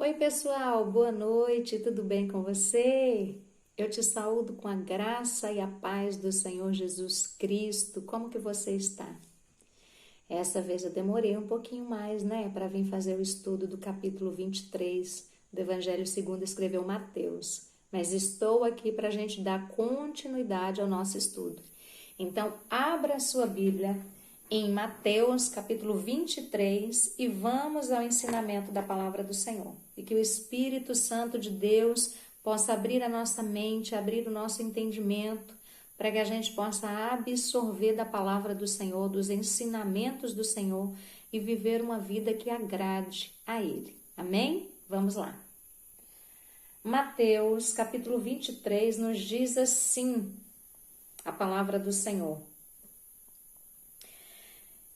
Oi, pessoal, boa noite, tudo bem com você? Eu te saúdo com a graça e a paz do Senhor Jesus Cristo. Como que você está? Essa vez eu demorei um pouquinho mais, né, para vir fazer o estudo do capítulo 23 do Evangelho segundo escreveu Mateus. Mas estou aqui para a gente dar continuidade ao nosso estudo. Então, abra a sua Bíblia em Mateus, capítulo 23, e vamos ao ensinamento da palavra do Senhor. E que o Espírito Santo de Deus possa abrir a nossa mente, abrir o nosso entendimento, para que a gente possa absorver da palavra do Senhor, dos ensinamentos do Senhor e viver uma vida que agrade a Ele. Amém? Vamos lá. Mateus, capítulo 23, nos diz assim a palavra do Senhor.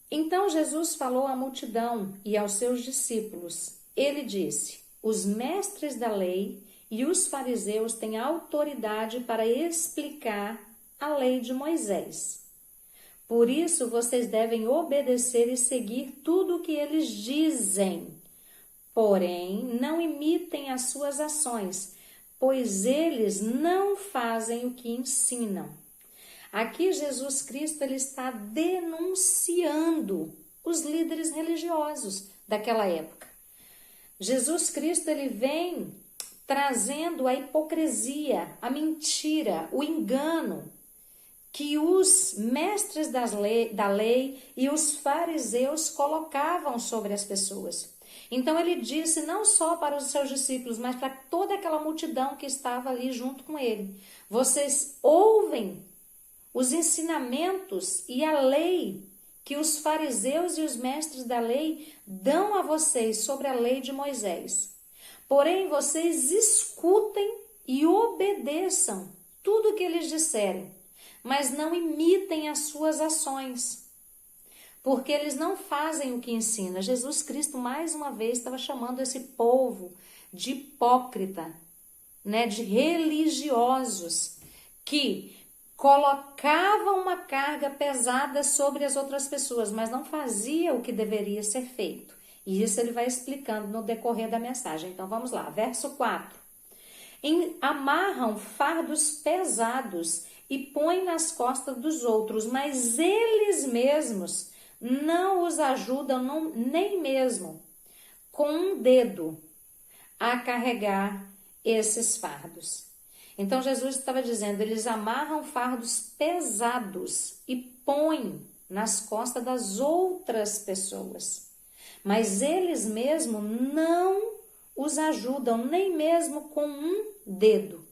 Então Jesus falou à multidão e aos seus discípulos. Ele disse: os mestres da lei e os fariseus têm autoridade para explicar a lei de Moisés. Por isso vocês devem obedecer e seguir tudo o que eles dizem. Porém, não imitem as suas ações, pois eles não fazem o que ensinam. Aqui Jesus Cristo ele está denunciando os líderes religiosos daquela época. Jesus Cristo ele vem trazendo a hipocrisia, a mentira, o engano que os mestres da lei e os fariseus colocavam sobre as pessoas. Então ele disse não só para os seus discípulos, mas para toda aquela multidão que estava ali junto com ele: vocês ouvem os ensinamentos e a lei que os fariseus e os mestres da lei dão a vocês sobre a lei de Moisés. Porém, vocês escutem e obedeçam tudo o que eles disserem, mas não imitem as suas ações, porque eles não fazem o que ensina. Jesus Cristo, mais uma vez, estava chamando esse povo de hipócrita, né, de religiosos, que colocavam uma carga pesada sobre as outras pessoas, mas não fazia o que deveria ser feito. E isso ele vai explicando no decorrer da mensagem. Então vamos lá, verso 4. Amarram fardos pesados e põem nas costas dos outros, mas eles mesmos não os ajudam nem mesmo com um dedo a carregar esses fardos. Então Jesus estava dizendo, eles amarram fardos pesados e põem nas costas das outras pessoas, mas eles mesmos não os ajudam, nem mesmo com um dedo.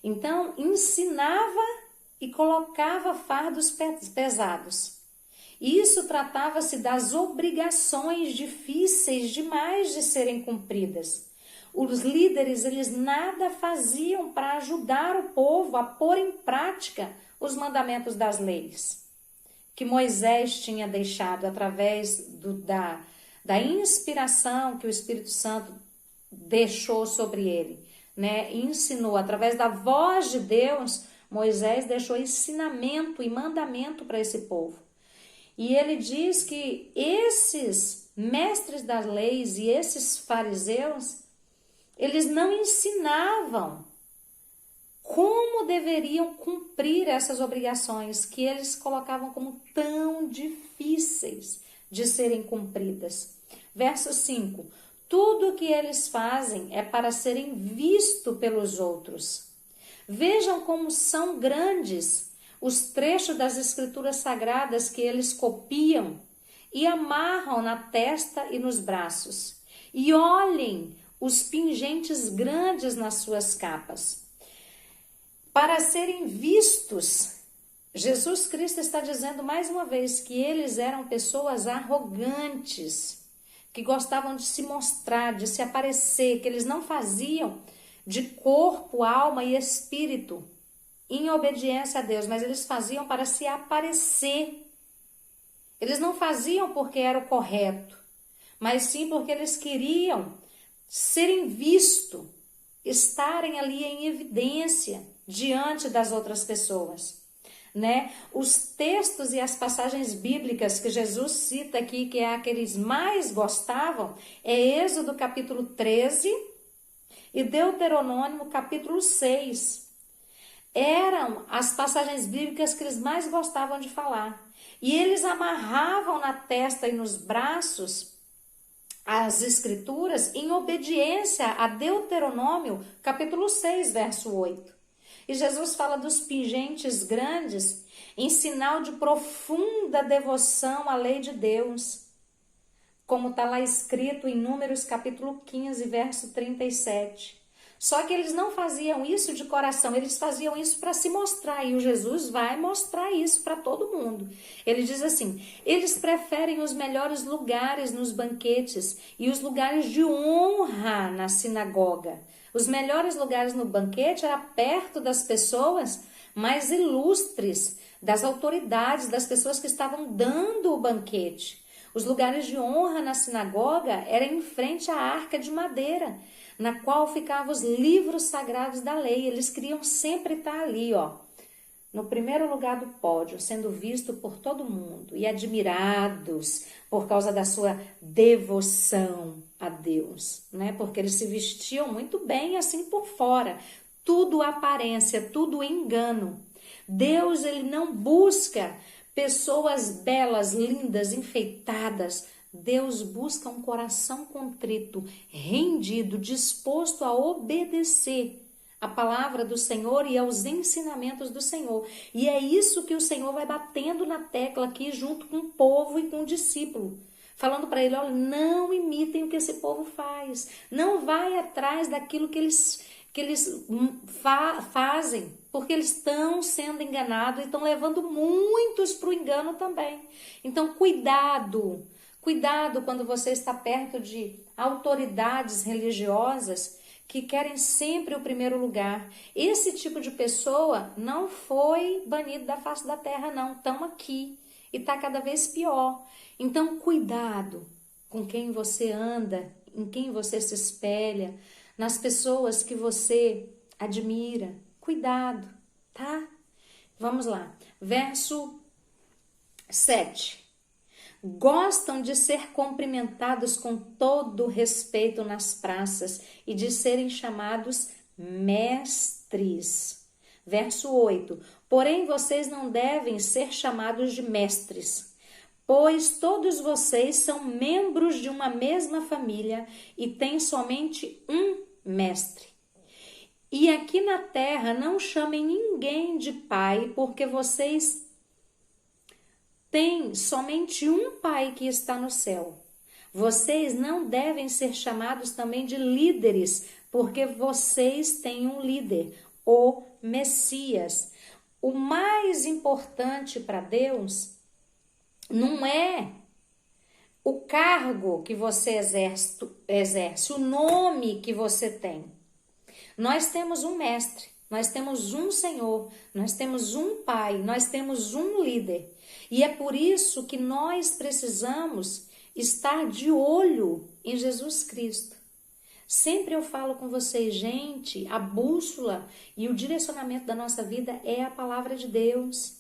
Então ensinava e colocava fardos pesados. Isso tratava-se das obrigações difíceis demais de serem cumpridas. Os líderes, eles nada faziam para ajudar o povo a pôr em prática os mandamentos das leis que Moisés tinha deixado através da inspiração que o Espírito Santo deixou sobre ele, né? Ensinou através da voz de Deus. Moisés deixou ensinamento e mandamento para esse povo. E ele diz que esses mestres das leis e esses fariseus, eles não ensinavam como deveriam cumprir essas obrigações que eles colocavam como tão difíceis de serem cumpridas. Verso 5. Tudo o que eles fazem é para serem vistos pelos outros. Vejam como são grandes os trechos das escrituras sagradas que eles copiam e amarram na testa e nos braços. E olhem os pingentes grandes nas suas capas. Para serem vistos, Jesus Cristo está dizendo mais uma vez que eles eram pessoas arrogantes, que gostavam de se mostrar, de se aparecer, que eles não faziam de corpo, alma e espírito em obediência a Deus, mas eles faziam para se aparecer. Eles não faziam porque era o correto, mas sim porque eles queriam serem vistos, estarem ali em evidência diante das outras pessoas. né? Os textos e as passagens bíblicas que Jesus cita aqui, que é a que eles mais gostavam, é Êxodo capítulo 13 e Deuteronômio capítulo 6. Eram as passagens bíblicas que eles mais gostavam de falar. E eles amarravam na testa e nos braços as escrituras em obediência a Deuteronômio, capítulo 6, verso 8. E Jesus fala dos pingentes grandes em sinal de profunda devoção à lei de Deus, como está lá escrito em Números capítulo 15, verso 37. Só que eles não faziam isso de coração, eles faziam isso para se mostrar, e o Jesus vai mostrar isso para todo mundo. Ele diz assim: eles preferem os melhores lugares nos banquetes e os lugares de honra na sinagoga. Os melhores lugares no banquete era perto das pessoas mais ilustres, das autoridades, das pessoas que estavam dando o banquete. Os lugares de honra na sinagoga eram em frente à arca de madeira, na qual ficavam os livros sagrados da lei. Eles queriam sempre estar ali, no primeiro lugar do pódio, sendo visto por todo mundo e admirados por causa da sua devoção a Deus, né? Porque eles se vestiam muito bem assim por fora, tudo aparência, tudo engano. Deus, ele não busca pessoas belas, lindas, enfeitadas. Deus busca um coração contrito, rendido, disposto a obedecer a palavra do Senhor e aos ensinamentos do Senhor. E é isso que o Senhor vai batendo na tecla aqui junto com o povo e com o discípulo. Falando para ele, olha, não imitem o que esse povo faz. Não vai atrás daquilo que eles fazem, porque eles estão sendo enganados e estão levando muitos para o engano também. Então, cuidado quando você está perto de autoridades religiosas que querem sempre o primeiro lugar. Esse tipo de pessoa não foi banido da face da terra, não. Estão aqui e está cada vez pior. Então, cuidado com quem você anda, em quem você se espelha, nas pessoas que você admira. Cuidado, tá? Vamos lá. Verso 7. Gostam de ser cumprimentados com todo respeito nas praças e de serem chamados mestres. Verso 8. Porém, vocês não devem ser chamados de mestres, pois todos vocês são membros de uma mesma família e têm somente um mestre. E aqui na terra não chamem ninguém de pai, porque vocês têm somente um pai que está no céu. Vocês não devem ser chamados também de líderes, porque vocês têm um líder, o Messias. O mais importante para Deus não é o cargo que você exerce, o nome que você tem. Nós temos um mestre, nós temos um Senhor, nós temos um Pai, nós temos um líder. E é por isso que nós precisamos estar de olho em Jesus Cristo. Sempre eu falo com vocês, gente, a bússola e o direcionamento da nossa vida é a palavra de Deus.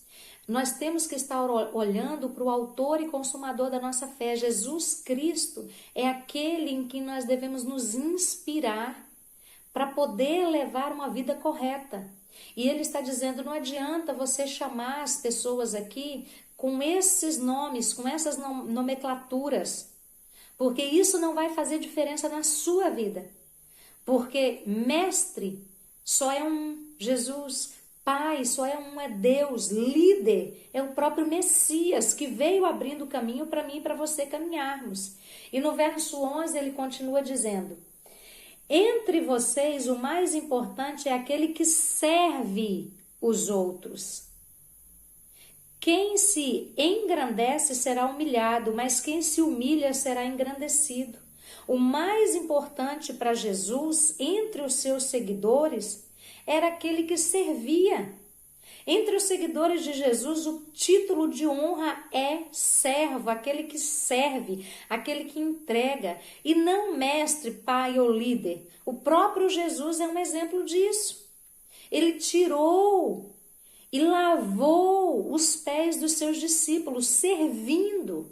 Nós temos que estar olhando para o autor e consumador da nossa fé. Jesus Cristo é aquele em que nós devemos nos inspirar para poder levar uma vida correta. E ele está dizendo, não adianta você chamar as pessoas aqui com esses nomes, com essas nomenclaturas, porque isso não vai fazer diferença na sua vida. Porque mestre só é um, Jesus. Pai só é um, é Deus. Líder é o próprio Messias que veio abrindo o caminho para mim e para você caminharmos. E no verso 11 ele continua dizendo, entre vocês o mais importante é aquele que serve os outros. Quem se engrandece será humilhado, mas quem se humilha será engrandecido. O mais importante para Jesus entre os seus seguidores era aquele que servia. Entre os seguidores de Jesus, o título de honra é servo, aquele que serve, aquele que entrega, e não mestre, pai ou líder. O próprio Jesus é um exemplo disso. Ele tirou e lavou os pés dos seus discípulos, servindo.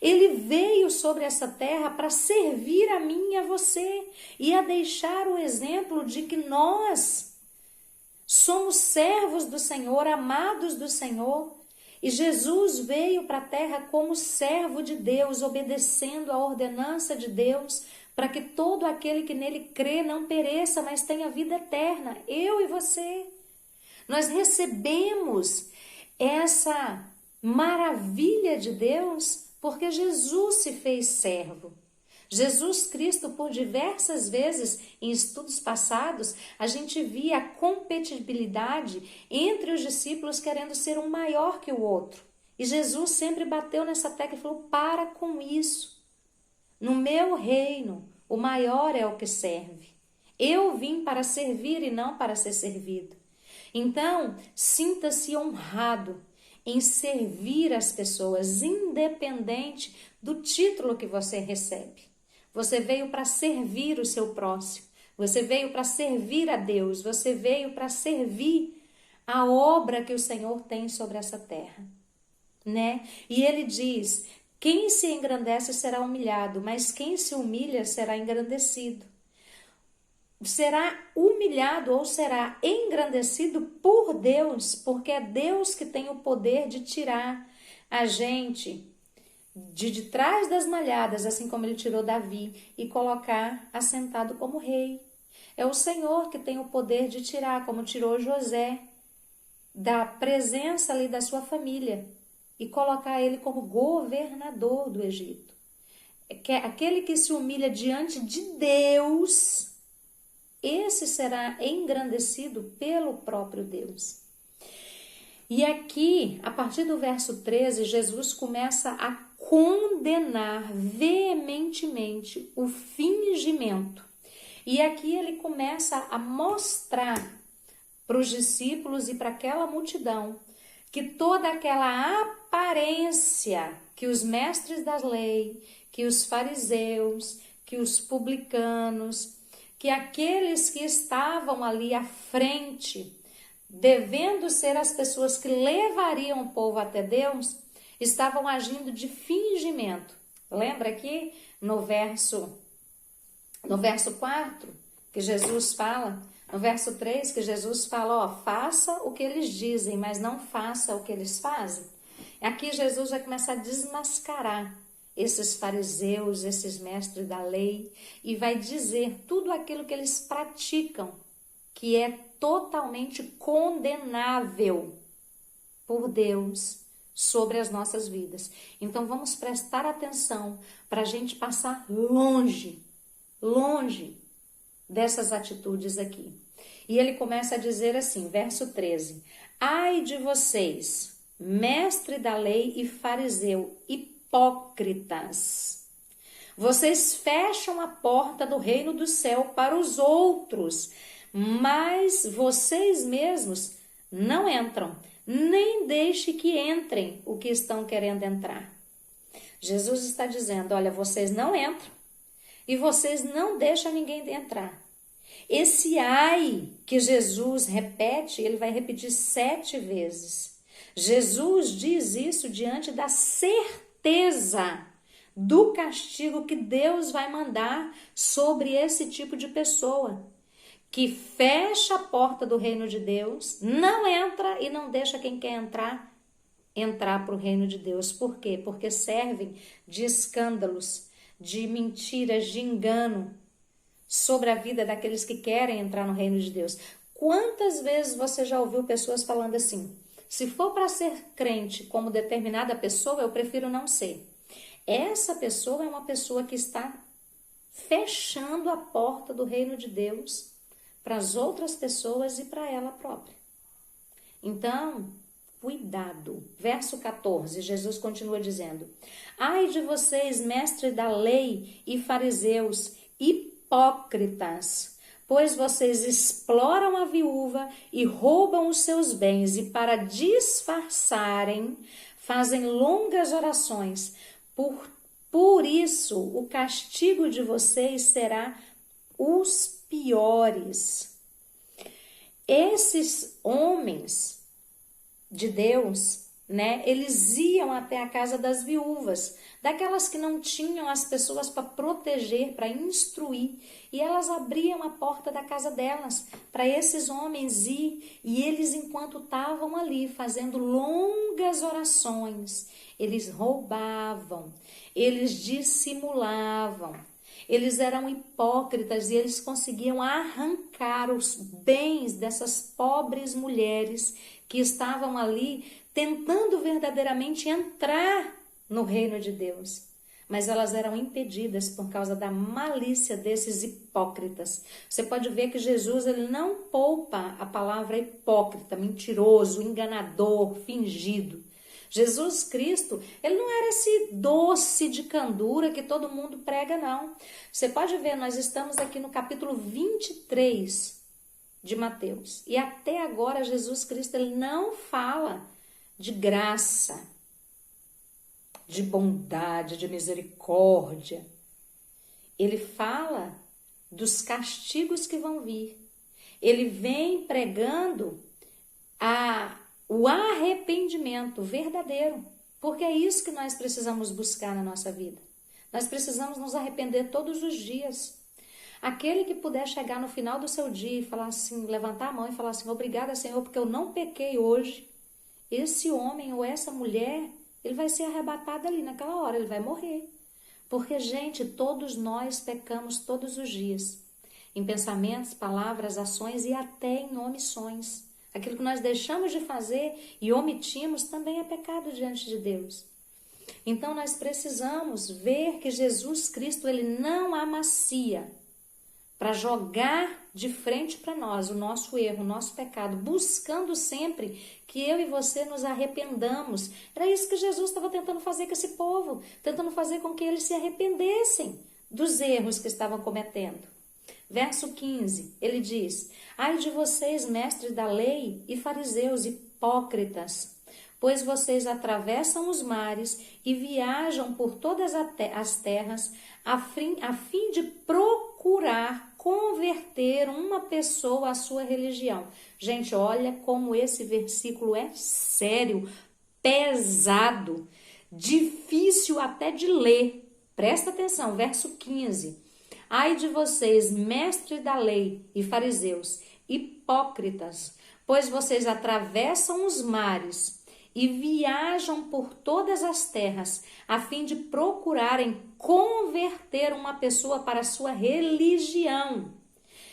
Ele veio sobre essa terra para servir a mim e a você e a deixar o exemplo de que nós somos servos do Senhor, amados do Senhor. E Jesus veio para a terra como servo de Deus, obedecendo a ordenança de Deus, para que todo aquele que nele crê não pereça, mas tenha vida eterna. Eu e você. Nós recebemos essa maravilha de Deus porque Jesus se fez servo. Jesus Cristo, por diversas vezes, em estudos passados, a gente via a compatibilidade entre os discípulos querendo ser um maior que o outro. E Jesus sempre bateu nessa tecla e falou, para com isso. No meu reino, o maior é o que serve. Eu vim para servir e não para ser servido. Então, sinta-se honrado em servir as pessoas, independente do título que você recebe. Você veio para servir o seu próximo, você veio para servir a Deus, você veio para servir a obra que o Senhor tem sobre essa terra, né? E ele diz, quem se engrandece será humilhado, mas quem se humilha será engrandecido. Será humilhado ou será engrandecido por Deus, porque é Deus que tem o poder de tirar a gente de trás das malhadas, assim como ele tirou Davi, e colocar assentado como rei. É o Senhor que tem o poder de tirar, como tirou José, da presença ali da sua família e colocar ele como governador do Egito. Aquele que se humilha diante de Deus, esse será engrandecido pelo próprio Deus. E aqui, a partir do verso 13, Jesus começa a condenar veementemente o fingimento. E aqui ele começa a mostrar para os discípulos e para aquela multidão que toda aquela aparência que os mestres da lei, que os fariseus, que os publicanos, que aqueles que estavam ali à frente, devendo ser as pessoas que levariam o povo até Deus, estavam agindo de fingimento. Lembra aqui no verso 4, que Jesus fala, no verso 3, que Jesus fala, ó, faça o que eles dizem, mas não faça o que eles fazem. Aqui Jesus vai começar a desmascarar esses fariseus, esses mestres da lei, e vai dizer tudo aquilo que eles praticam, que é totalmente condenável por Deus sobre as nossas vidas. Então vamos prestar atenção para a gente passar longe dessas atitudes aqui. E ele começa a dizer assim, verso 13, ai de vocês, mestre da lei e fariseu, hipócritas, vocês fecham a porta do reino do céu para os outros, mas vocês mesmos não entram, nem deixe que entrem o que estão querendo entrar. Jesus está dizendo, olha, vocês não entram e vocês não deixam ninguém entrar. Esse ai que Jesus repete, ele vai repetir 7 vezes. Jesus diz isso diante da certeza do castigo que Deus vai mandar sobre esse tipo de pessoa, que fecha a porta do reino de Deus, não entra e não deixa quem quer entrar para o reino de Deus. Por quê? Porque servem de escândalos, de mentiras, de engano sobre a vida daqueles que querem entrar no reino de Deus. Quantas vezes você já ouviu pessoas falando assim, se for para ser crente como determinada pessoa, eu prefiro não ser. Essa pessoa é uma pessoa que está fechando a porta do reino de Deus para as outras pessoas e para ela própria. Então, cuidado. Verso 14, Jesus continua dizendo, ai de vocês, mestres da lei e fariseus, hipócritas, pois vocês exploram a viúva e roubam os seus bens e para disfarçarem, fazem longas orações. Por isso, o castigo de vocês será os piores. Esses homens de Deus, né? Eles iam até a casa das viúvas, daquelas que não tinham as pessoas para proteger, para instruir, e elas abriam a porta da casa delas para esses homens ir, e eles, enquanto estavam ali fazendo longas orações, eles roubavam, eles dissimulavam, eles eram hipócritas e eles conseguiam arrancar os bens dessas pobres mulheres que estavam ali tentando verdadeiramente entrar no reino de Deus. Mas elas eram impedidas por causa da malícia desses hipócritas. Você pode ver que Jesus, ele não poupa a palavra hipócrita, mentiroso, enganador, fingido. Jesus Cristo, ele não era esse doce de candura que todo mundo prega, não. Você pode ver, nós estamos aqui no capítulo 23 de Mateus. E até agora Jesus Cristo, ele não fala de graça, de bondade, de misericórdia. Ele fala dos castigos que vão vir. Ele vem pregando o arrependimento verdadeiro, porque é isso que nós precisamos buscar na nossa vida. Nós precisamos nos arrepender todos os dias. Aquele que puder chegar no final do seu dia e falar assim, levantar a mão e falar assim, obrigada, Senhor, porque eu não pequei hoje. Esse homem ou essa mulher, ele vai ser arrebatado ali naquela hora, ele vai morrer. Porque, gente, todos nós pecamos todos os dias. Em pensamentos, palavras, ações e até em omissões. Aquilo que nós deixamos de fazer e omitimos também é pecado diante de Deus. Então nós precisamos ver que Jesus Cristo, ele não amacia para jogar de frente para nós o nosso erro, o nosso pecado, buscando sempre que eu e você nos arrependamos. Era isso que Jesus estava tentando fazer com esse povo, tentando fazer com que eles se arrependessem dos erros que estavam cometendo. Verso 15, ele diz, ai de vocês, mestres da lei e fariseus hipócritas, pois vocês atravessam os mares e viajam por todas as terras a fim de procurar converter uma pessoa à sua religião. Gente, olha como esse versículo é sério, pesado, difícil até de ler. Presta atenção, verso 15. Ai de vocês, mestres da lei e fariseus, hipócritas, pois vocês atravessam os mares e viajam por todas as terras, a fim de procurarem converter uma pessoa para a sua religião.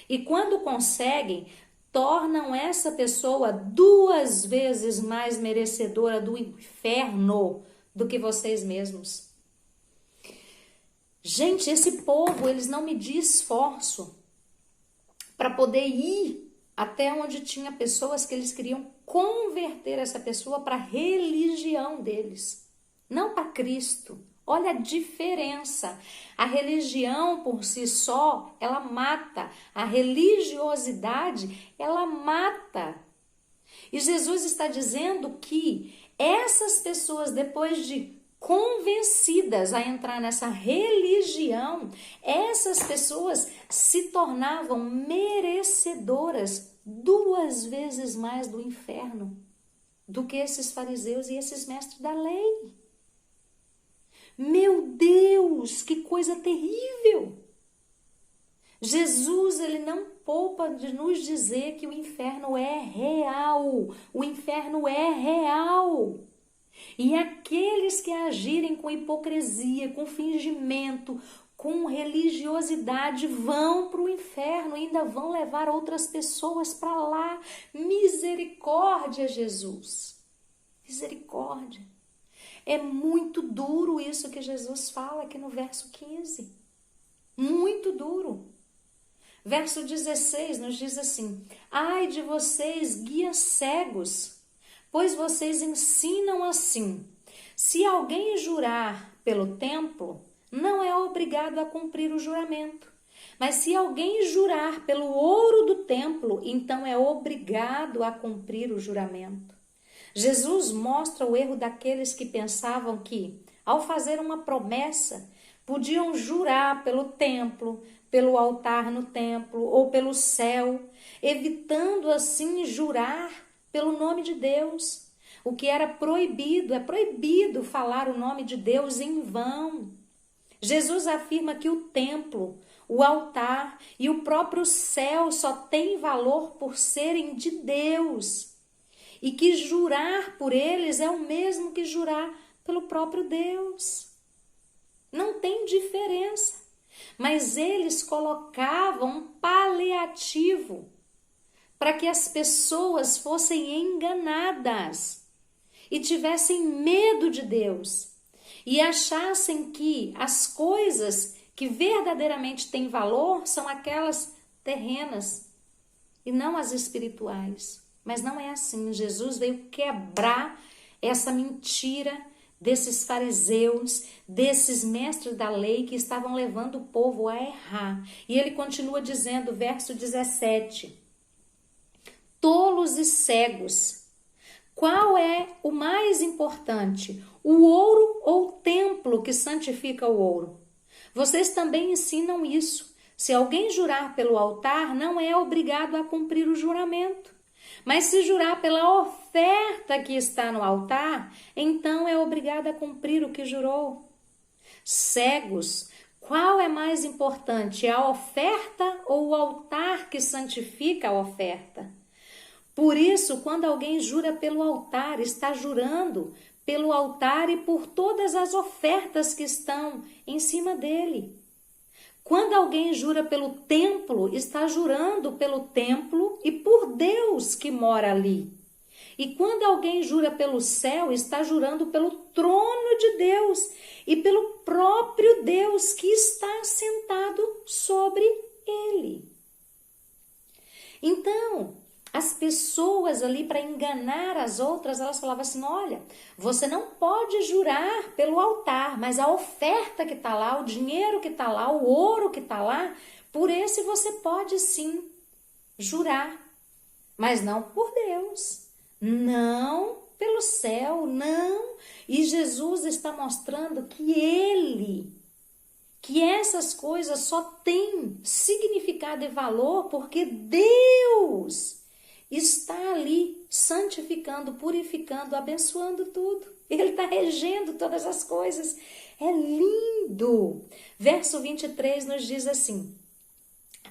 E quando conseguem, tornam essa pessoa 2 vezes mais merecedora do inferno do que vocês mesmos. Gente, esse povo, eles não mediam esforço para poder ir até onde tinha pessoas que eles queriam converter essa pessoa para a religião deles, não para Cristo. Olha a diferença. A religião por si só, ela mata. A religiosidade, ela mata. E Jesus está dizendo que essas pessoas, depois de convencidas a entrar nessa religião, essas pessoas se tornavam merecedoras 2 vezes mais do inferno do que esses fariseus e esses mestres da lei. Meu Deus, que coisa terrível! Jesus, ele não poupa de nos dizer que o inferno é real. O inferno é real. E aqueles que agirem com hipocrisia, com fingimento, com religiosidade, vão para o inferno e ainda vão levar outras pessoas para lá. Misericórdia, Jesus. Misericórdia. É muito duro isso que Jesus fala aqui no verso 15. Muito duro. Verso 16 nos diz assim: ai de vocês, guias cegos, pois vocês ensinam assim: se alguém jurar pelo templo, não é obrigado a cumprir o juramento. Mas se alguém jurar pelo ouro do templo, então é obrigado a cumprir o juramento. Jesus mostra o erro daqueles que pensavam que, ao fazer uma promessa, podiam jurar pelo templo, pelo altar no templo ou pelo céu, evitando assim jurar pelo nome de Deus. o que era proibido. É proibido falar o nome de Deus em vão. Jesus afirma que o templo, o altar e o próprio céu só têm valor por serem de Deus. E que jurar por eles é o mesmo que jurar pelo próprio Deus. Não tem diferença. Mas eles colocavam um paliativo para que as pessoas fossem enganadas e tivessem medo de Deus e achassem que as coisas que verdadeiramente têm valor são aquelas terrenas e não as espirituais. Mas não é assim. Jesus veio quebrar essa mentira desses fariseus, desses mestres da lei que estavam levando o povo a errar. E ele continua dizendo, verso 17: tolos e cegos, qual é o mais importante, o ouro ou o templo que santifica o ouro? Vocês também ensinam isso. Se alguém jurar pelo altar, não é obrigado a cumprir o juramento. Mas se jurar pela oferta que está no altar, então é obrigado a cumprir o que jurou. Cegos, qual é mais importante, a oferta ou o altar que santifica a oferta? Por isso, quando alguém jura pelo altar, está jurando pelo altar e por todas as ofertas que estão em cima dele. Quando alguém jura pelo templo, está jurando pelo templo e por Deus que mora ali. E quando alguém jura pelo céu, está jurando pelo trono de Deus e pelo próprio Deus que está sentado sobre ele. Então, as pessoas ali, para enganar as outras, elas falavam assim, olha, você não pode jurar pelo altar, mas a oferta que está lá, o dinheiro que está lá, o ouro que está lá, por esse você pode sim jurar, mas não por Deus, não pelo céu, não. E Jesus está mostrando que essas coisas só têm significado e valor porque Deus está ali santificando, purificando, abençoando tudo. Ele está regendo todas as coisas. É lindo. Verso 23 nos diz assim: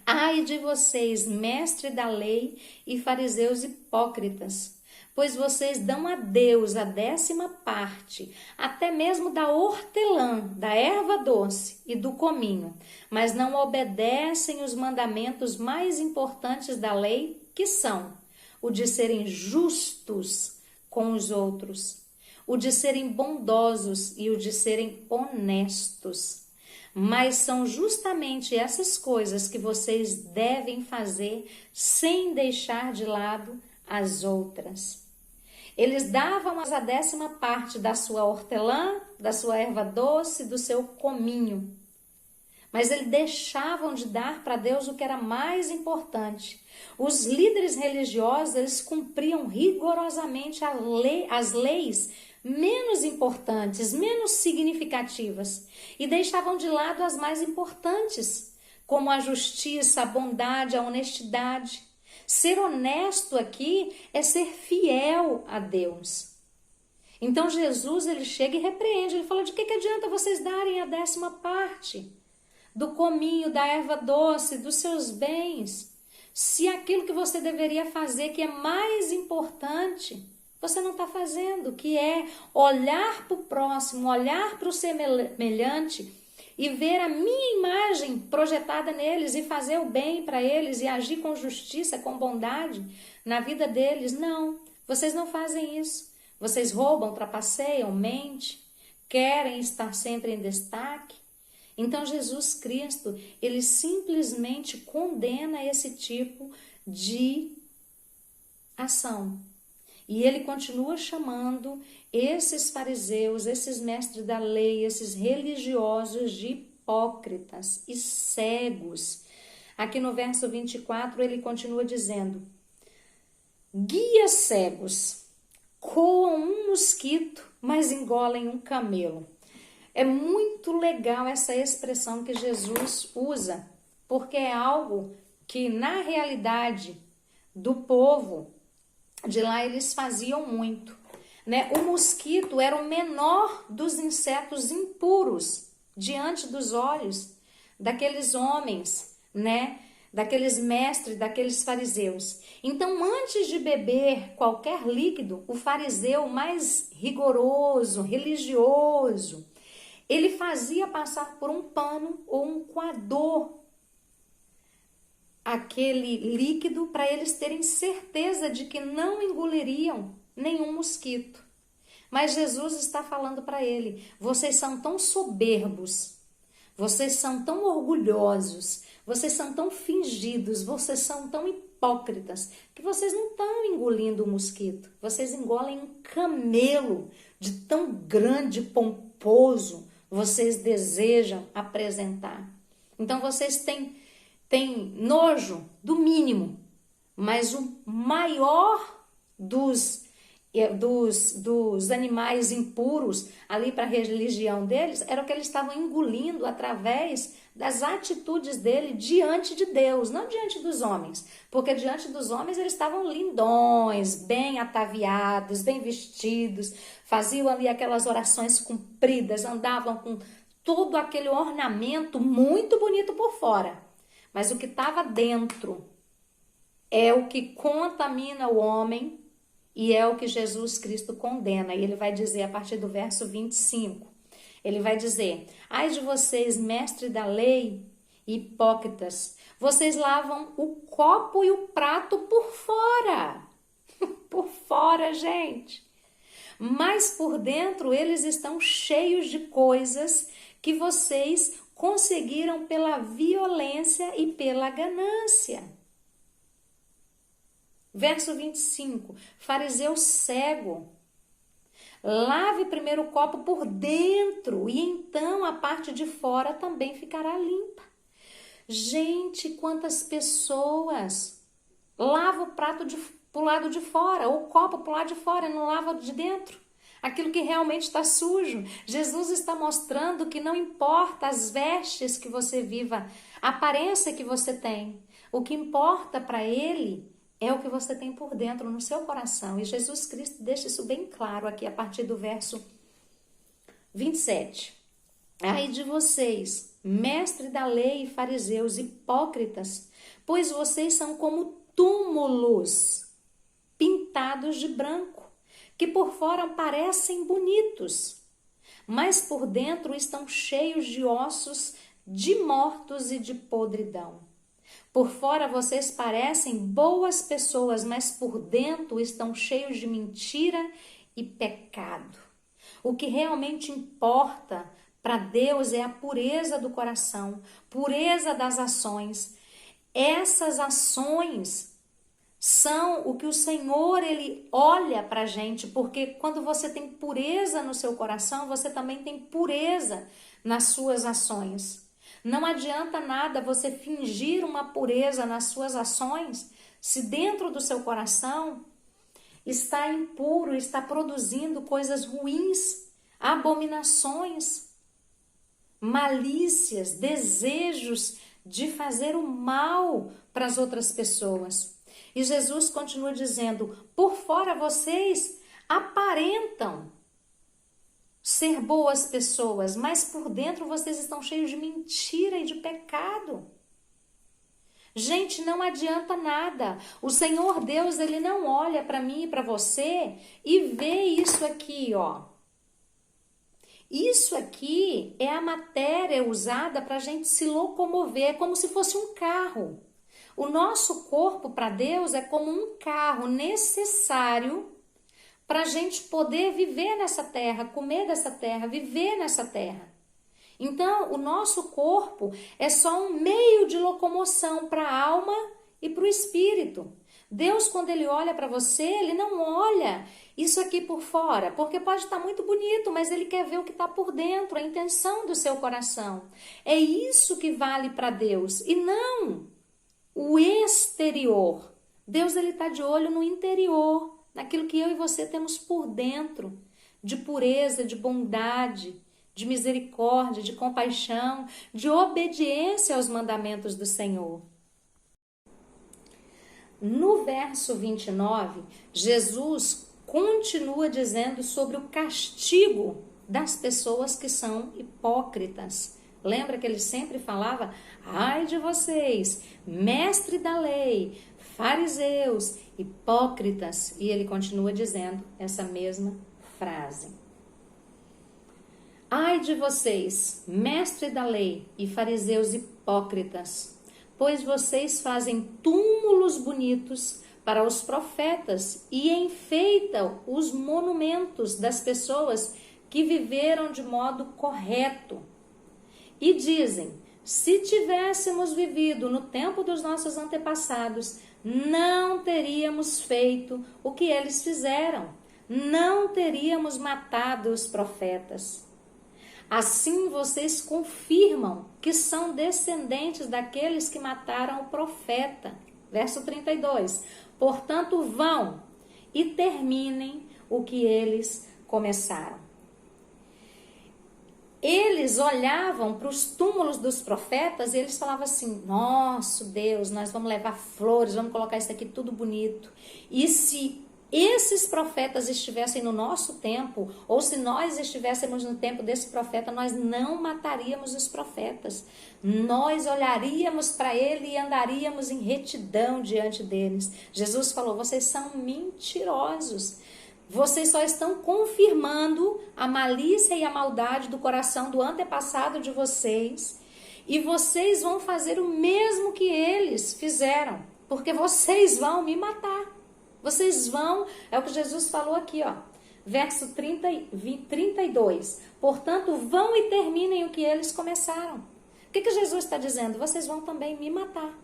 ai de vocês, mestre da lei e fariseus hipócritas, pois vocês dão a Deus a 10ª parte, até mesmo da hortelã, da erva doce e do cominho, mas não obedecem os mandamentos mais importantes da lei, que são o de serem justos com os outros, o de serem bondosos e o de serem honestos. Mas são justamente essas coisas que vocês devem fazer sem deixar de lado as outras. Eles davam a 10ª parte da sua hortelã, da sua erva doce, do seu cominho. Mas eles deixavam de dar para Deus o que era mais importante. Os líderes religiosos, eles cumpriam rigorosamente as leis menos importantes, menos significativas, e deixavam de lado as mais importantes, como a justiça, a bondade, a honestidade. Ser honesto aqui é ser fiel a Deus. Então Jesus, ele chega e repreende, ele fala, de que adianta vocês darem a 10ª parte do cominho, da erva doce, dos seus bens, se aquilo que você deveria fazer, que é mais importante, você não está fazendo, que é olhar para o próximo, olhar para o semelhante e ver a minha imagem projetada neles e fazer o bem para eles e agir com justiça, com bondade na vida deles. Não, vocês não fazem isso. Vocês roubam, trapaceiam, mentem, querem estar sempre em destaque. Então Jesus Cristo, ele simplesmente condena esse tipo de ação. E ele continua chamando esses fariseus, esses mestres da lei, esses religiosos de hipócritas e cegos. Aqui no verso 24 ele continua dizendo: guias cegos, coam um mosquito, mas engolem um camelo. É muito legal essa expressão que Jesus usa, porque é algo que na realidade do povo de lá eles faziam muito. né? O mosquito era o menor dos insetos impuros diante dos olhos daqueles homens, né? Daqueles mestres, daqueles fariseus. Então, antes de beber qualquer líquido, o fariseu mais rigoroso, religioso, ele fazia passar por um pano ou um coador aquele líquido para eles terem certeza de que não engoliriam nenhum mosquito. Mas Jesus está falando para ele: vocês são tão soberbos, vocês são tão orgulhosos, vocês são tão fingidos, vocês são tão hipócritas, que vocês não estão engolindo o mosquito, vocês engolem um camelo de tão grande, pomposo, vocês desejam apresentar. Então vocês têm nojo do mínimo, mas o maior dos animais impuros ali para a religião deles era o que eles estavam engolindo através das atitudes dele diante de Deus, não diante dos homens, porque diante dos homens eles estavam lindões, bem ataviados, bem vestidos, faziam ali aquelas orações compridas, andavam com todo aquele ornamento muito bonito por fora, mas o que estava dentro é o que contamina o homem. E é o que Jesus Cristo condena. E ele vai dizer a partir do verso 25. Ele vai dizer: ai de vocês, mestres da lei, hipócritas, vocês lavam o copo e o prato por fora. Por fora, gente. Mas por dentro eles estão cheios de coisas que vocês conseguiram pela violência e pela ganância. Verso 25, fariseu cego, lave primeiro o copo por dentro e então a parte de fora também ficará limpa. Gente, quantas pessoas lavam o prato pro lado de fora, ou o copo pro lado de fora, não lava de dentro. Aquilo que realmente está sujo. Jesus está mostrando que não importa as vestes que você viva, a aparência que você tem. O que importa para ele é o que você tem por dentro no seu coração. E Jesus Cristo deixa isso bem claro aqui a partir do verso 27. Ai de vocês, mestre da lei e fariseus, hipócritas, pois vocês são como túmulos pintados de branco, que por fora parecem bonitos, mas por dentro estão cheios de ossos de mortos e de podridão. Por fora vocês parecem boas pessoas, mas por dentro estão cheios de mentira e pecado. O que realmente importa para Deus é a pureza do coração, pureza das ações. Essas ações são o que o Senhor, Ele olha para a gente, porque quando você tem pureza no seu coração, você também tem pureza nas suas ações. Não adianta nada você fingir uma pureza nas suas ações, se dentro do seu coração está impuro, está produzindo coisas ruins, abominações, malícias, desejos de fazer o mal para as outras pessoas. E Jesus continua dizendo: por fora vocês aparentam ser boas pessoas, mas por dentro vocês estão cheios de mentira e de pecado. Gente, não adianta nada. O Senhor Deus, Ele não olha para mim e para você e vê isso aqui, ó. Isso aqui é a matéria usada para a gente se locomover, é como se fosse um carro. O nosso corpo para Deus é como um carro necessário para a gente poder viver nessa terra, comer dessa terra, viver nessa terra. Então, o nosso corpo é só um meio de locomoção para a alma e para o espírito. Deus, quando Ele olha para você, Ele não olha isso aqui por fora, porque pode estar muito bonito, mas Ele quer ver o que está por dentro, a intenção do seu coração. É isso que vale para Deus, e não o exterior. Deus, Ele está de olho no interior, naquilo que eu e você temos por dentro, de pureza, de bondade, de misericórdia, de compaixão, de obediência aos mandamentos do Senhor. No verso 29, Jesus continua dizendo sobre o castigo das pessoas que são hipócritas. Lembra que ele sempre falava: ai de vocês, mestre da lei, fariseus, hipócritas. E ele continua dizendo essa mesma frase. Ai de vocês, mestre da lei e fariseus hipócritas, pois vocês fazem túmulos bonitos para os profetas e enfeitam os monumentos das pessoas que viveram de modo correto. E dizem: se tivéssemos vivido no tempo dos nossos antepassados, não teríamos feito o que eles fizeram, não teríamos matado os profetas. Assim vocês confirmam que são descendentes daqueles que mataram o profeta. Verso 32. Portanto, vão e terminem o que eles começaram. Eles olhavam para os túmulos dos profetas e eles falavam assim: nosso Deus, nós vamos levar flores, vamos colocar isso aqui tudo bonito. E se esses profetas estivessem no nosso tempo, ou se nós estivéssemos no tempo desse profeta, nós não mataríamos os profetas. Nós olharíamos para ele e andaríamos em retidão diante deles. Jesus falou: vocês são mentirosos. Vocês só estão confirmando a malícia e a maldade do coração do antepassado de vocês. E vocês vão fazer o mesmo que eles fizeram. Porque vocês vão me matar. Vocês vão, é o que Jesus falou aqui, ó. Verso 32. Portanto, vão e terminem o que eles começaram. O que Jesus está dizendo? Vocês vão também me matar.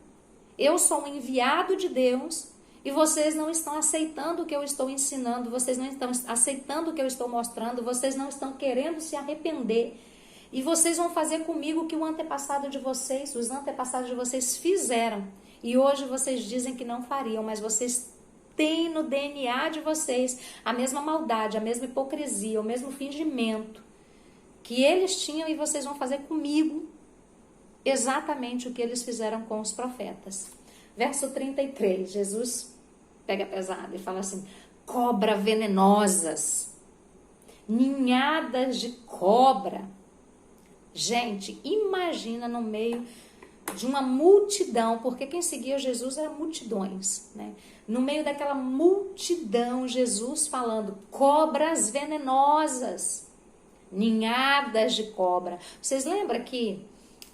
Eu sou um enviado de Deus e vocês não estão aceitando o que eu estou ensinando, vocês não estão aceitando o que eu estou mostrando, vocês não estão querendo se arrepender. E vocês vão fazer comigo o que o antepassado de vocês, os antepassados de vocês fizeram. E hoje vocês dizem que não fariam, mas vocês têm no DNA de vocês a mesma maldade, a mesma hipocrisia, o mesmo fingimento que eles tinham, e vocês vão fazer comigo exatamente o que eles fizeram com os profetas. Verso 33, Jesus pega pesado e fala assim: cobra venenosas, ninhadas de cobra. Gente, imagina no meio de uma multidão, porque quem seguia Jesus eram multidões, né? No meio daquela multidão, Jesus falando: cobras venenosas, ninhadas de cobra. Vocês lembram que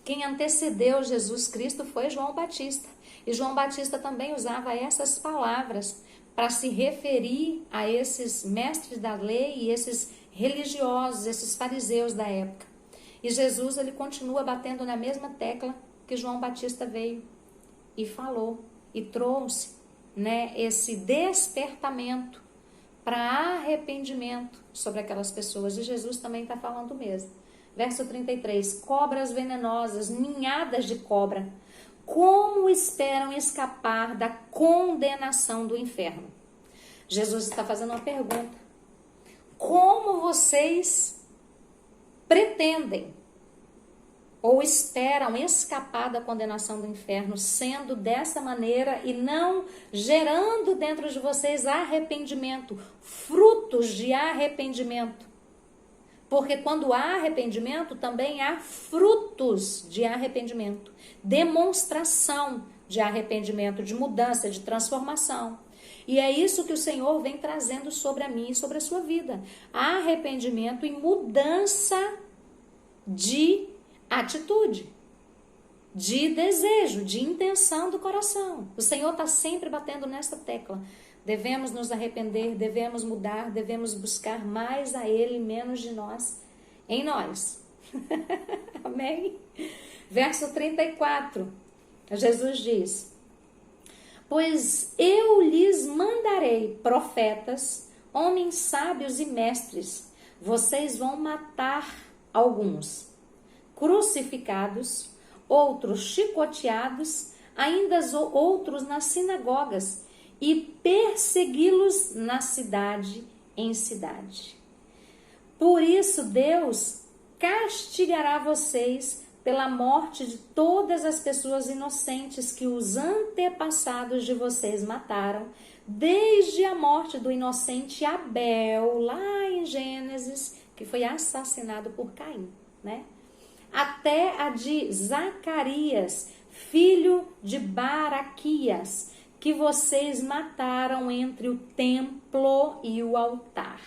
quem antecedeu Jesus Cristo foi João Batista. E João Batista também usava essas palavras para se referir a esses mestres da lei e esses religiosos, esses fariseus da época. E Jesus, ele continua batendo na mesma tecla que João Batista veio e falou e trouxe, né, esse despertamento para arrependimento sobre aquelas pessoas. E Jesus também está falando mesmo. Verso 33, cobras venenosas, ninhadas de cobra, como esperam escapar da condenação do inferno? Jesus está fazendo uma pergunta. Como vocês pretendem ou esperam escapar da condenação do inferno, sendo dessa maneira e não gerando dentro de vocês arrependimento, frutos de arrependimento? Porque quando há arrependimento, também há frutos de arrependimento, demonstração de arrependimento, de mudança, de transformação. E é isso que o Senhor vem trazendo sobre a mim e sobre a sua vida. Arrependimento e mudança de atitude, de desejo, de intenção do coração. O Senhor está sempre batendo nessa tecla. Devemos nos arrepender, devemos mudar, devemos buscar mais a Ele, menos de nós, em nós. Amém? Verso 34, Jesus diz: pois eu lhes mandarei profetas, homens sábios e mestres. Vocês vão matar alguns, crucificados, outros chicoteados, ainda outros nas sinagogas, e persegui-los na cidade em cidade. Por isso Deus castigará vocês pela morte de todas as pessoas inocentes que os antepassados de vocês mataram, desde a morte do inocente Abel, lá em Gênesis, que foi assassinado por Caim, né? Até a de Zacarias, filho de Baraquias, que vocês mataram entre o templo e o altar.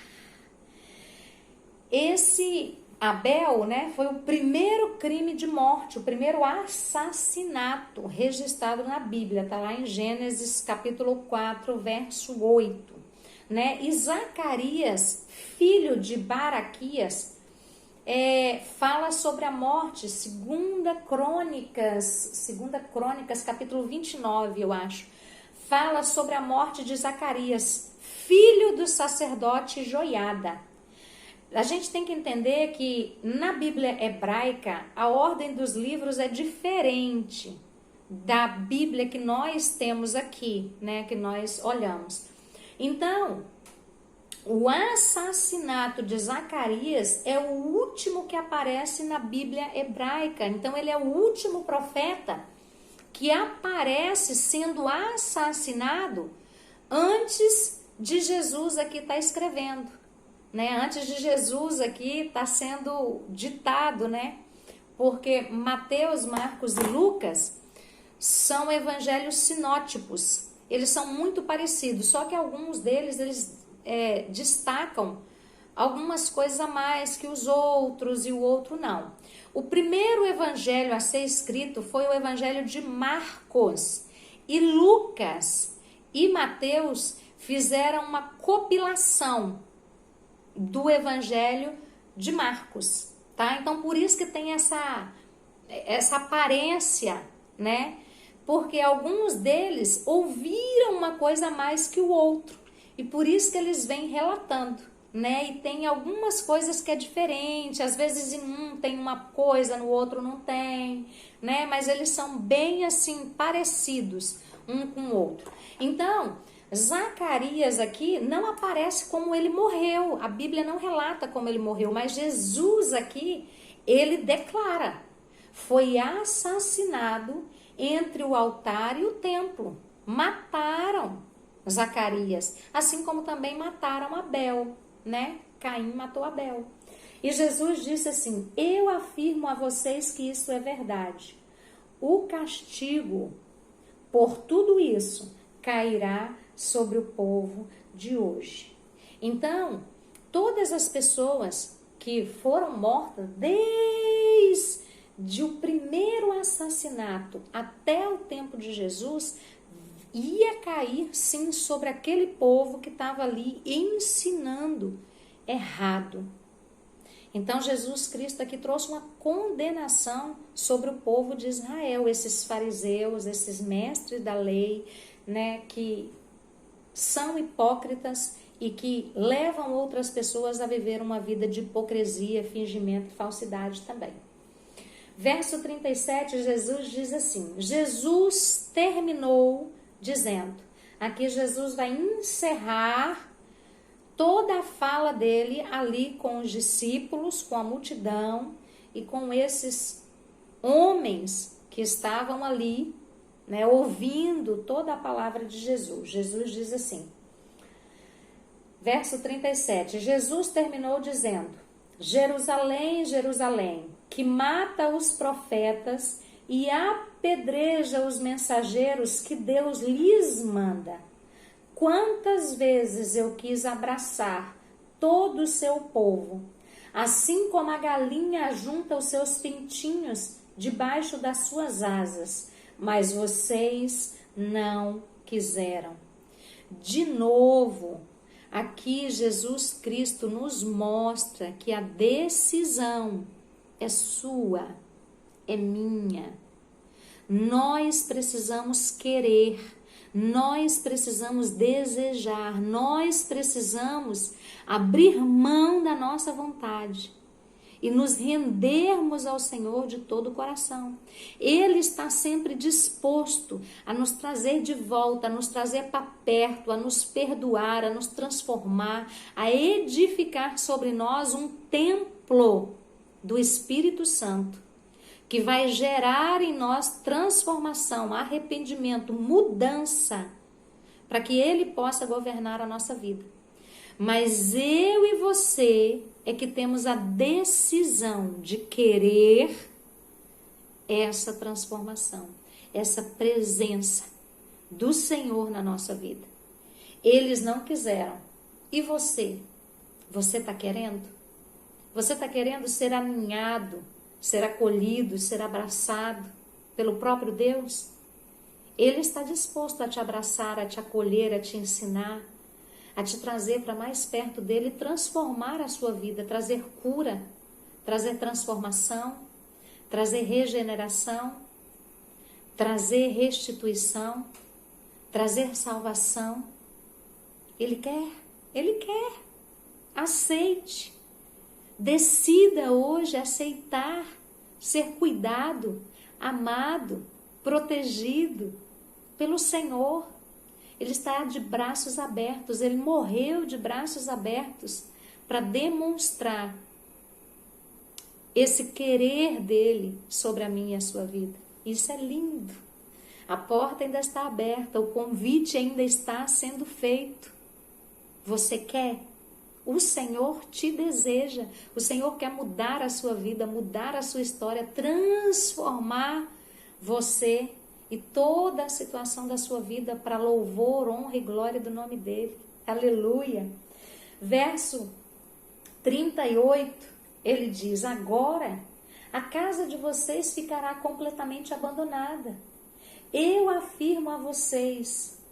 Esse Abel, né, foi o primeiro crime de morte, o primeiro assassinato registrado na Bíblia, está lá em Gênesis capítulo 4, verso 8. Né? E Zacarias, filho de Baraquias, fala sobre a morte, segunda Crônicas capítulo 29, eu acho, fala sobre a morte de Zacarias, filho do sacerdote Joiada. A gente tem que entender que na Bíblia hebraica a ordem dos livros é diferente da Bíblia que nós temos aqui, né, que nós olhamos. Então, o assassinato de Zacarias é o último que aparece na Bíblia hebraica. Então, ele é o último profeta que aparece sendo assassinado antes de Jesus aqui estar escrevendo. Né? Antes de Jesus aqui está sendo ditado, né? Porque Mateus, Marcos e Lucas são evangelhos sinótipos. Eles são muito parecidos, só que alguns deles eles destacam algumas coisas a mais que os outros e o outro não. O primeiro evangelho a ser escrito foi o evangelho de Marcos, e Lucas e Mateus fizeram uma compilação do evangelho de Marcos, tá? Então, por isso que tem essa aparência, né? Porque alguns deles ouviram uma coisa a mais que o outro, e por isso que eles vêm relatando, né? E tem algumas coisas que é diferente, às vezes em um tem uma coisa, no outro não tem, né? Mas eles são bem assim parecidos um com o outro. Então, Zacarias aqui não aparece como ele morreu, a Bíblia não relata como ele morreu, mas Jesus aqui, ele declara, foi assassinado entre o altar e o templo, mataram Zacarias, assim como também mataram Abel, né? Caim matou Abel. E Jesus disse assim, eu afirmo a vocês que isso é verdade, o castigo por tudo isso cairá sobre o povo de hoje. Então, todas as pessoas que foram mortas desde o primeiro assassinato até o tempo de Jesus, ia cair sim sobre aquele povo que estava ali ensinando errado. Então, Jesus Cristo aqui trouxe uma condenação sobre o povo de Israel, esses fariseus, esses mestres da lei, né, que são hipócritas e que levam outras pessoas a viver uma vida de hipocrisia, fingimento e falsidade também. Verso 37, Jesus diz assim, Jesus terminou dizendo, aqui Jesus vai encerrar toda a fala dele ali com os discípulos, com a multidão e com esses homens que estavam ali, né, ouvindo toda a palavra de Jesus. Jesus diz assim, verso 37, Jesus terminou dizendo, Jerusalém, Jerusalém, que mata os profetas e apedreja os mensageiros que Deus lhes manda. Quantas vezes eu quis abraçar todo o seu povo, assim como a galinha junta os seus pintinhos debaixo das suas asas, mas vocês não quiseram. De novo, aqui Jesus Cristo nos mostra que a decisão é sua, é minha. Nós precisamos querer, nós precisamos desejar, nós precisamos abrir mão da nossa vontade e nos rendermos ao Senhor de todo o coração. Ele está sempre disposto a nos trazer de volta, a nos trazer para perto, a nos perdoar, a nos transformar, a edificar sobre nós um templo do Espírito Santo, que vai gerar em nós transformação, arrependimento, mudança, para que Ele possa governar a nossa vida. Mas eu e você é que temos a decisão de querer essa transformação, essa presença do Senhor na nossa vida. Eles não quiseram. E você? Você está querendo? Você está querendo ser aninhado, ser acolhido, ser abraçado pelo próprio Deus? Ele está disposto a te abraçar, a te acolher, a te ensinar, a te trazer para mais perto dele, transformar a sua vida, trazer cura, trazer transformação, trazer regeneração, trazer restituição, trazer salvação. Ele quer, Ele quer. Aceite. Decida hoje aceitar, ser cuidado, amado, protegido pelo Senhor. Ele está de braços abertos, Ele morreu de braços abertos para demonstrar esse querer dele sobre a minha e a sua vida. Isso é lindo. A porta ainda está aberta, o convite ainda está sendo feito. Você quer? O Senhor te deseja, o Senhor quer mudar a sua vida, mudar a sua história, transformar você e toda a situação da sua vida para louvor, honra e glória do nome dele. Aleluia! Verso 38, ele diz: agora a casa de vocês ficará completamente abandonada. Eu afirmo a vocês,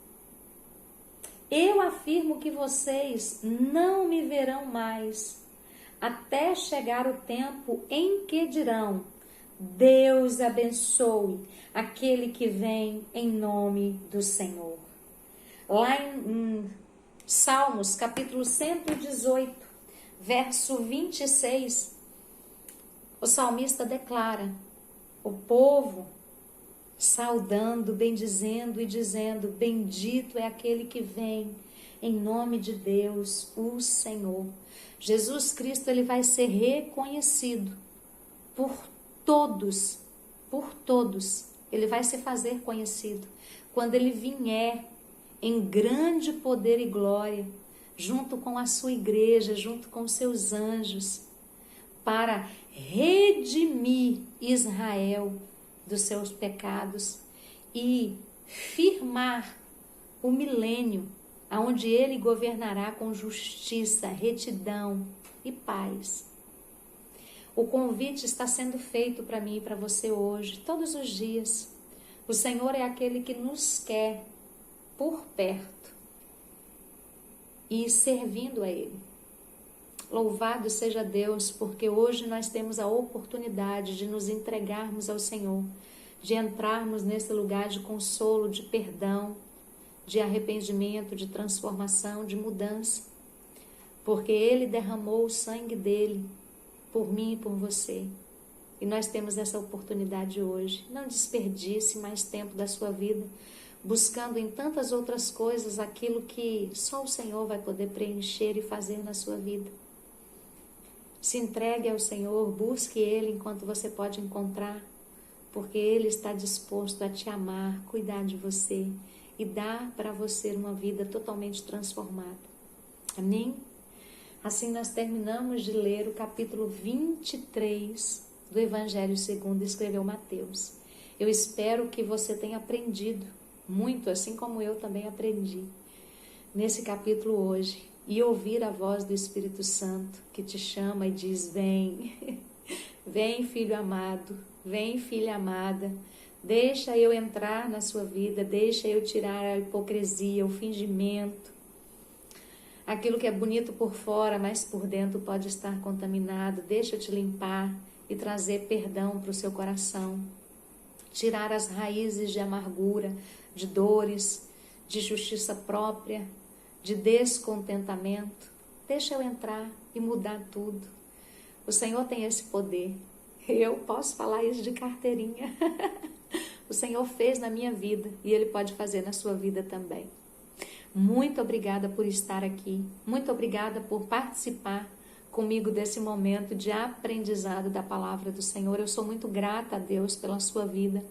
eu afirmo que vocês não me verão mais, até chegar o tempo em que dirão: Deus abençoe aquele que vem em nome do Senhor. Lá em Salmos, capítulo 118, verso 26, o salmista declara: o povo saudando, bendizendo e dizendo: bendito é aquele que vem em nome de Deus, o Senhor. Jesus Cristo, ele vai ser reconhecido por todos, ele vai se fazer conhecido quando ele vier em grande poder e glória, junto com a sua igreja, junto com os seus anjos, para redimir Israel dos seus pecados e firmar o milênio, aonde ele governará com justiça, retidão e paz. O convite está sendo feito para mim e para você hoje, todos os dias. O Senhor é aquele que nos quer por perto e servindo a Ele. Louvado seja Deus, porque hoje nós temos a oportunidade de nos entregarmos ao Senhor, de entrarmos nesse lugar de consolo, de perdão, de arrependimento, de transformação, de mudança, porque Ele derramou o sangue dele por mim e por você. E nós temos essa oportunidade hoje. Não desperdice mais tempo da sua vida buscando em tantas outras coisas aquilo que só o Senhor vai poder preencher e fazer na sua vida. Se entregue ao Senhor, busque Ele enquanto você pode encontrar, porque Ele está disposto a te amar, cuidar de você e dar para você uma vida totalmente transformada. Amém? Assim nós terminamos de ler o capítulo 23 do Evangelho segundo escreveu Mateus. Eu espero que você tenha aprendido muito, assim como eu também aprendi, nesse capítulo hoje, e ouvir a voz do Espírito Santo que te chama e diz: vem, vem filho amado, vem filha amada, deixa eu entrar na sua vida, deixa eu tirar a hipocrisia, o fingimento, aquilo que é bonito por fora, mas por dentro pode estar contaminado. Deixa eu te limpar e trazer perdão para o seu coração, tirar as raízes de amargura, de dores, de justiça própria, de descontentamento. Deixa eu entrar e mudar tudo. O Senhor tem esse poder. Eu posso falar isso de carteirinha. O Senhor fez na minha vida e Ele pode fazer na sua vida também. Muito obrigada por estar aqui. Muito obrigada por participar, comigo desse momento de aprendizado da palavra do Senhor. Eu sou muito grata a Deus pela sua vida,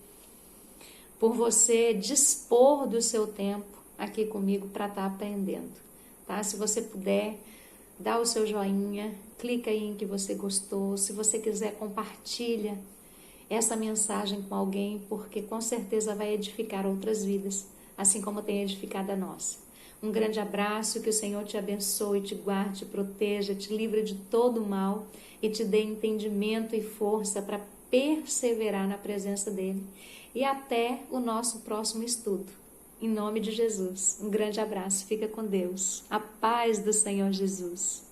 por você dispor do seu tempo aqui comigo para estar aprendendo, tá? Se você puder, dá o seu joinha, clica aí em que você gostou. Se você quiser, compartilha essa mensagem com alguém, porque com certeza vai edificar outras vidas, assim como tem edificado a nossa. Um grande abraço, que o Senhor te abençoe, te guarde, te proteja, te livre de todo mal e te dê entendimento e força para perseverar na presença dEle. E até o nosso próximo estudo. Em nome de Jesus, um grande abraço, fica com Deus. A paz do Senhor Jesus.